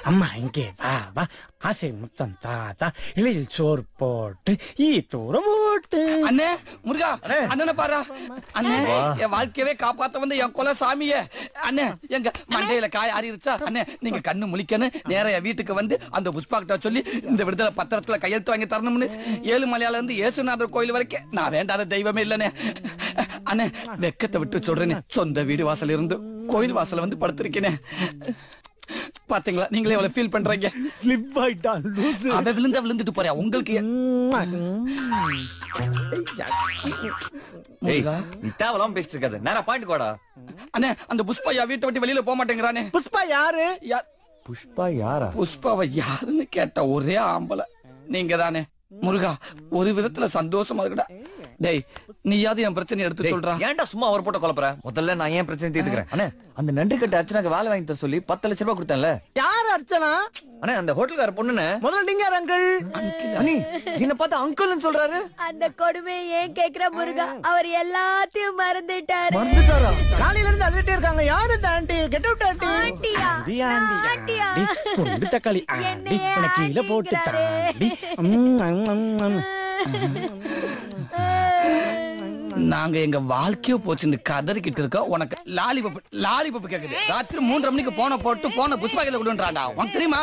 அம்மா இங்கே வா வா. ஆசை முத்தம் தாத்தா இலையில் சோறு போட்டு தூரம் ஓட்டு. அண்ணே முருகா அண்ணனை பாரா. அண்ணே என் வாழ்க்கையவே காப்பாத்த வந்து என் கொலை சாமியே. அண்ணே எங்க மண்டையில காய ஆறிடுச்சா? அண்ணே நீங்க கண்ணு முழிக்கணும். நேர வீட்டுக்கு வந்து அந்த புஷ்பா கிட்ட சொல்லி இந்த விடுதலை பத்திரத்துல கையெழுத்து வாங்கி தரணும்னு. ஏழுமலையால இருந்து ஏசுநாதர் கோயில் வரைக்கும் நான் வேண்டாத தெய்வமே இல்லனே. அண்ணே வெக்கத்தை விட்டு சொல்றேனே, சொந்த வீடு வாசல் இருந்து கோயில் வாசல வந்து படுத்திருக்கேனே. பாத்தீங்களா நீங்களே எவ்வளவு ஃபீல் பண்றீங்க? ஸ்லிப் ஆயிட்டா லூசு. அவ விழுந்துட்டு போறா உங்களுக்கு. நீ தேவலாம் பேசிட்டு இருக்காது. நேரா பாயிண்ட் கோடா. அண்ணே அந்த புஷ்பா வீட்டை விட்டு வெளியில போக மாட்டேங்கிறானே. புஷ்பா யாரு? புஷ்பா யாரா? புஷ்பாவை யாருன்னு கேட்ட ஒரே ஆம்பளை நீங்க தானே. முருகா ஒரு விதத்துல சந்தோஷமா இருக்குடா. டேய் நீயாவது என் பிரச்சனை எடுத்து சொல்றா. ஏன்டா சும்மா அவர் போட்ட குழப்பற? முதல்ல நான் ஏன் பிரச்சனை தீர்த்துக்கிறேன். அண்ணே அந்த நன்றி கட்ட அர்ச்சனாக்கு வேலை வாங்கி தர சொல்லி 10 லட்சம் ரூபாய் கொடுத்தேன்ல. யார் அர்ச்சனா? அண்ணே அந்த ஹோட்டல்கார பொண்ணுனே. முதல்ல நீங்க அங்கிள். அண்ணி என்ன பார்த்தா அங்கிள்னு சொல்றாரு. அந்த கொடுமை ஏன் கேக்குற முருகா? அவர் எல்லாத்தையும் மறந்துட்டாரு. மறந்துட்டாரா? காலையில இருந்து அழுதுட்டே இருக்காங்க. யாரு இந்த ஆண்டி? Get out aunty. ஆண்டியா? ஆண்டியா? குண்டு தக்காளி ஆண்டி எனக்கு கீழ போட்டு தாண்டி. நாங்க எங்க வாழ்க்கையோ போச்சு கதறிக்கிட்டு இருக்கோம். உனக்கு லாலிபப் கேக்குது. ராத்திரி 3:30 மணிக்கு போன போட்டு போன புஷ்பா கையில கொடுன்றாடா. உனக்கு தெரியுமா?